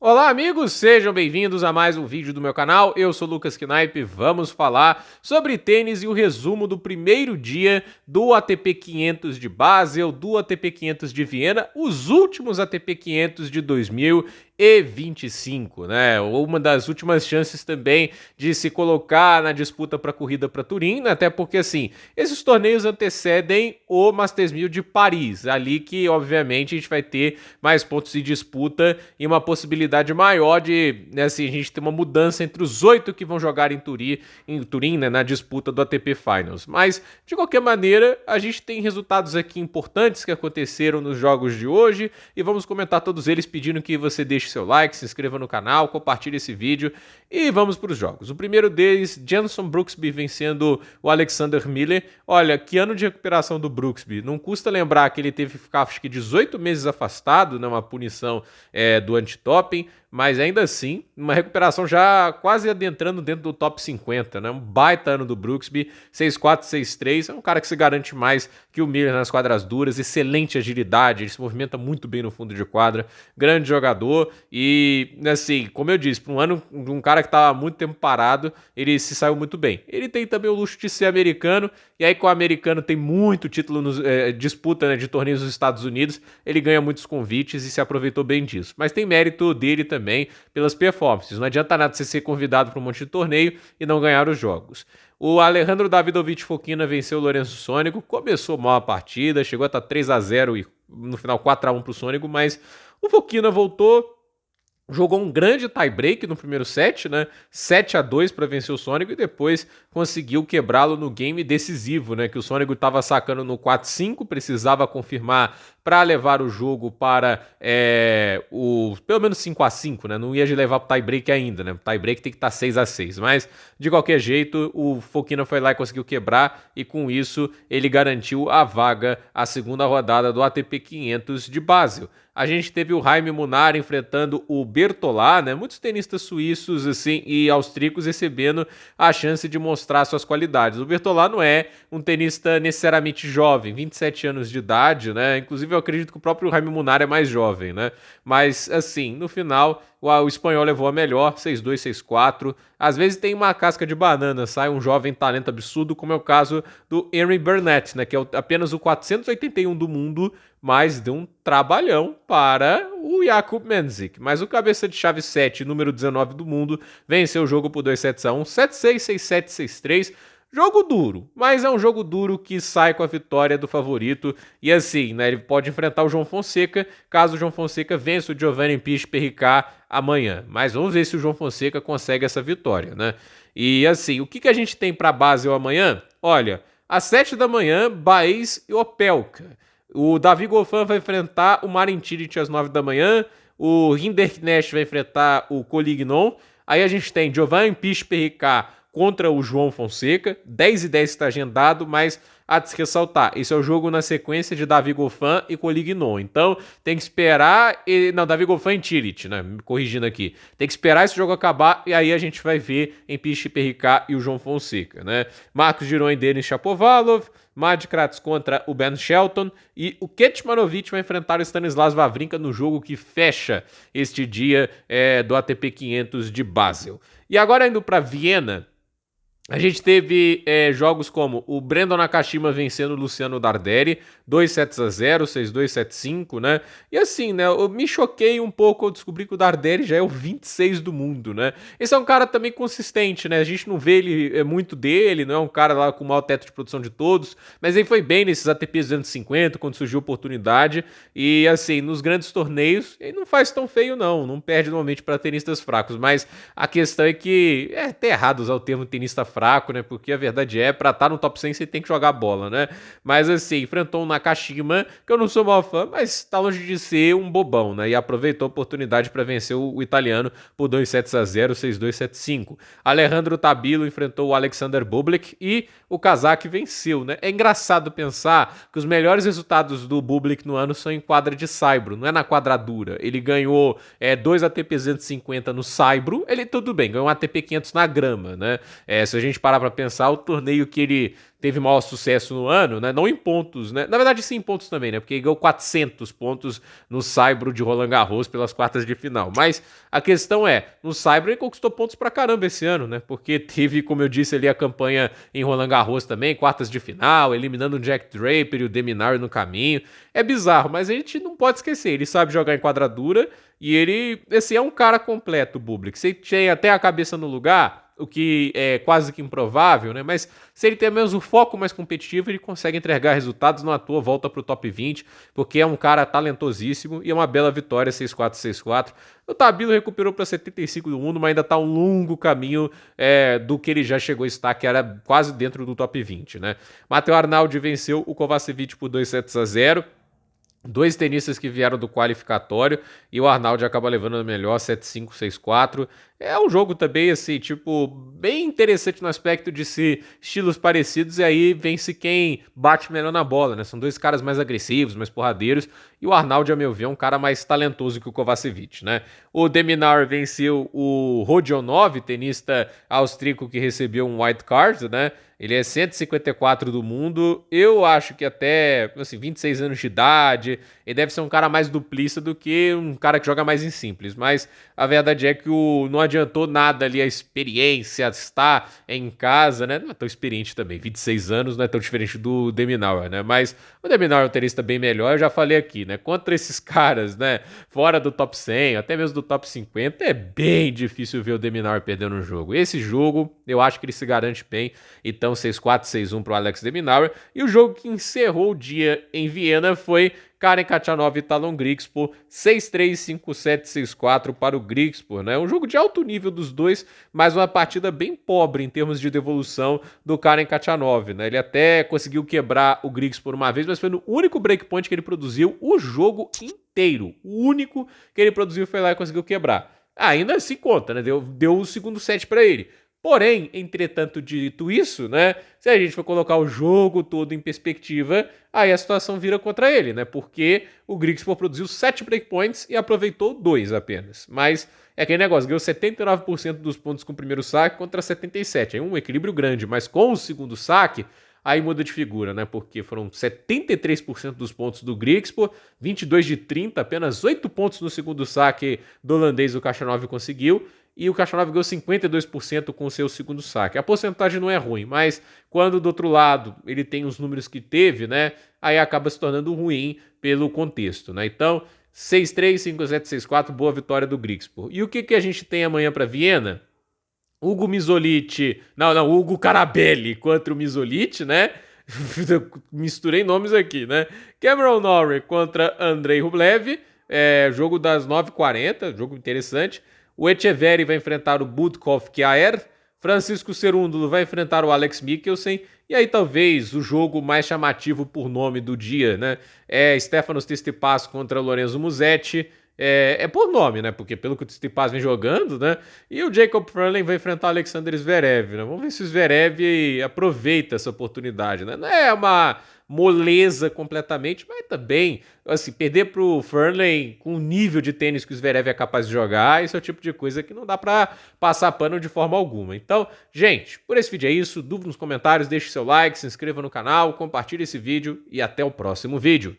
Olá, amigos, sejam bem-vindos a mais um vídeo do meu canal. Eu sou Lucas Knipe. Vamos falar sobre tênis e o resumo do primeiro dia do ATP 500 de Basel, do ATP 500 de Viena, os últimos ATP 500 de 2025, né? Uma das últimas chances também de se colocar na disputa para a corrida para Turim, né? Até porque assim, esses torneios antecedem o Masters 1000 de Paris, ali que obviamente a gente vai ter mais pontos de disputa e uma possibilidade maior de, né, assim, a gente ter uma mudança entre os 8 que vão jogar em Turim, né, na disputa do ATP Finals. Mas, de qualquer maneira, a gente tem resultados aqui importantes que aconteceram nos jogos de hoje e vamos comentar todos eles pedindo que você deixe seu like, se inscreva no canal, compartilhe esse vídeo e vamos para os jogos. O primeiro deles, Jenson Brooksby vencendo o Alexander Miller. Olha, que ano de recuperação do Brooksby. Não custa lembrar que ele teve que ficar, acho que 18 meses afastado, né, uma punição do antidoping, mas ainda assim, uma recuperação já quase adentrando dentro do top 50, né? Um baita ano do Brooksby, 6-4, 6-3, é um cara que se garante mais que o Miller nas quadras duras, excelente agilidade, ele se movimenta muito bem no fundo de quadra, grande jogador e, assim, como eu disse, para um ano de um cara que estava há muito tempo parado, ele se saiu muito bem. Ele tem também o luxo de ser americano, e aí com o americano tem muito título, disputa, né, de torneios nos Estados Unidos, ele ganha muitos convites e se aproveitou bem disso. Mas tem mérito dele também pelas performances. Não adianta nada você ser convidado para um monte de torneio e não ganhar os jogos. O Alejandro Davidovich Fokina venceu o Lourenço Sônico, começou mal a partida, chegou a estar 3-0 e no final 4-1 para o Sônico, mas o Fokina voltou, jogou um grande tie-break no primeiro set, né? 7-2 para vencer o Sônico e depois conseguiu quebrá-lo no game decisivo, né? Que o Sônico estava sacando no 4-5, precisava confirmar para levar o jogo para o pelo menos 5-5, né? Não ia levar para tie-break ainda, né? O tie-break tem que estar 6-6, mas de qualquer jeito o Fokina foi lá e conseguiu quebrar e com isso ele garantiu a vaga à segunda rodada do ATP 500 de Basel. A gente teve o Jaime Munar enfrentando o Bertolá, né? Muitos tenistas suíços assim e austríacos recebendo a chance de mostrar suas qualidades. O Bertolá não é um tenista necessariamente jovem, 27 anos de idade, né? Inclusive eu acredito que o próprio Jaime Munar é mais jovem, né? Mas assim, no final o espanhol levou a melhor, 6-2, 6-4. Às vezes tem uma casca de banana, sai um jovem talento absurdo, como é o caso do Henry Burnett, né? Que é apenas o 481 do mundo, mas deu um trabalhão para o Jakub Menzik. Mas o cabeça de chave 7, número 19 do mundo, venceu o jogo por 2-1, 7-6, 6-7, 6-3. Jogo duro, mas é um jogo duro que sai com a vitória do favorito. E assim, né, ele pode enfrentar o João Fonseca, caso o João Fonseca vença o Giovanni Piche Perricá amanhã. Mas vamos ver se o João Fonseca consegue essa vitória, né? E assim, o que a gente tem para Basel amanhã? Olha, às 7 da manhã, Baez e Opelka. O Davi Goffin vai enfrentar o Marin Cilic às 9 da manhã. O Rinderknecht vai enfrentar o Collignon. Aí a gente tem Giovanni Piche Perricá contra o João Fonseca. 10h10 está agendado, mas há de se ressaltar, esse é o jogo na sequência de Davi Goffin e Collignon. Então tem que esperar. Não, Davi Goffin e Cilic, né? Me corrigindo aqui. Tem que esperar esse jogo acabar e aí a gente vai ver em Piche Perricá e o João Fonseca, né? Marcos Giron e Denis Shapovalov. Mad Kratz contra o Ben Shelton e o Kecmanovic vai enfrentar o Stanislas Wawrinka no jogo que fecha este dia do ATP 500 de Basel. E agora indo para Viena, a gente teve jogos como o Brandon Nakashima vencendo o Luciano Darderi, 2-0, 6-2, 7-5, né? E assim, né, eu me choquei um pouco ao descobrir que o Darderi já é o 26 do mundo, né? Esse é um cara também consistente, né? A gente não vê ele muito dele, não é um cara lá com o maior teto de produção de todos, mas ele foi bem nesses ATPs 250, quando surgiu a oportunidade, e assim, nos grandes torneios, ele não faz tão feio não perde normalmente para tenistas fracos, mas a questão é que é até errado usar o termo tenista fraco, né? Porque a verdade pra estar no top 100 você tem que jogar bola, né? Mas assim, enfrentou um Nakashima, que eu não sou maior fã, mas tá longe de ser um bobão, né? E aproveitou a oportunidade para vencer o italiano por 2-0, 6-2, 7-5. Alejandro Tabilo enfrentou o Alexander Bublik e o Kazakh venceu, né? É engraçado pensar que os melhores resultados do Bublik no ano são em quadra de saibro, não é na quadradura. Ele ganhou 2 ATP 250 no saibro, ele tudo bem, ganhou um ATP 500 na grama, né? Se a gente parar para pensar, o torneio que ele teve maior sucesso no ano, né? Não em pontos, né? Na verdade, sim em pontos também, né? Porque ele ganhou 400 pontos no Saibro de Roland Garros pelas quartas de final. Mas a questão é, no Saibro ele conquistou pontos pra caramba esse ano, né? Porque teve, como eu disse ali, a campanha em Roland Garros também, quartas de final, eliminando o Jack Draper e o Deminar no caminho. É bizarro, mas a gente não pode esquecer, ele sabe jogar em quadradura e ele, assim, é um cara completo, o Bublik. Você tem até a cabeça no lugar, o que é quase que improvável, né? Mas se ele tem menos o foco mais competitivo, ele consegue entregar resultados, não à toa volta pro top 20, porque é um cara talentosíssimo e é uma bela vitória 6-4, 6-4. O Tabilo recuperou para 75 do mundo, mas ainda tá um longo caminho do que ele já chegou a estar, que era quase dentro do top 20, né? Matteo Arnaldi venceu o Kovacevic por 2-0. Dois tenistas que vieram do qualificatório e o Arnaldi acaba levando a melhor 7-5, 6-4. É um jogo também, assim, tipo, bem interessante no aspecto de ser estilos parecidos e aí vence quem bate melhor na bola, né? São dois caras mais agressivos, mais porradeiros e o Arnaldi, a meu ver, é um cara mais talentoso que o Kovacevic, né? O Deminar venceu o Rodionov, tenista austríaco que recebeu um white card, né? Ele é 154 do mundo. Eu acho que até, assim, 26 anos de idade, ele deve ser um cara mais duplista do que um cara que joga mais em simples. Mas a verdade é que não adiantou nada ali a experiência, estar em casa, né? Não é tão experiente também. 26 anos não é tão diferente do Deminauer, né? Mas o Deminauer é um tenista bem melhor, eu já falei aqui, né? Contra esses caras, né? Fora do top 100, até mesmo do top 50, é bem difícil ver o Deminauer perdendo um jogo. Esse jogo, eu acho que ele se garante bem. Então, 6-4, 6-1 para o Alex de Minaur. E o jogo que encerrou o dia em Viena foi Karen Khachanov e Talon Griekspoor, 6-3, 5-7, 6-4 para o Griekspoor, né? Um jogo de alto nível dos dois, mas uma partida bem pobre em termos de devolução do Karen Khachanov, né? Ele até conseguiu quebrar o Griekspoor uma vez, mas foi no único breakpoint que ele produziu o jogo inteiro. O único que ele produziu foi lá e conseguiu quebrar. Ainda assim conta, né? Deu o segundo set para ele. Porém, entretanto dito isso, né, se a gente for colocar o jogo todo em perspectiva, aí a situação vira contra ele, né, porque o Griekspoor produziu 7 breakpoints e aproveitou 2 apenas. Mas é aquele negócio, ganhou 79% dos pontos com o primeiro saque contra 77%. É um equilíbrio grande, mas com o segundo saque, aí muda de figura, né, porque foram 73% dos pontos do Griekspoor, 22 de 30, apenas 8 pontos no segundo saque do holandês o Khachanov conseguiu, e o Khachanov ganhou 52% com o seu segundo saque. A porcentagem não é ruim, mas quando do outro lado ele tem os números que teve, né, aí acaba se tornando ruim pelo contexto, né? Então, 6-3, 5-7, 6-4, boa vitória do Griekspoor. E o que a gente tem amanhã para Viena? Hugo Misolic, Hugo Carabelli contra o Misolic, né? Misturei nomes aqui, né? Cameron Norrie contra Andrei Rublev, jogo das 9h40, jogo interessante. O Etcheverry vai enfrentar o Budkov Kjaer. Francisco Cerúndolo vai enfrentar o Alex Mikkelsen. E aí talvez o jogo mais chamativo por nome do dia, né? É Stefanos Tsitsipas contra Lorenzo Musetti. É por nome, né? Porque pelo que o Tsitsipas vem jogando, né? E o Jacob Furlan vai enfrentar o Alexander Zverev, né? Vamos ver se o Zverev aproveita essa oportunidade, né? Não é uma moleza completamente, mas também, assim, perder pro Furlan com o nível de tênis que o Zverev é capaz de jogar, isso é o tipo de coisa que não dá pra passar pano de forma alguma. Então, gente, por esse vídeo é isso. Dúvida nos comentários, deixe seu like, se inscreva no canal, compartilhe esse vídeo e até o próximo vídeo.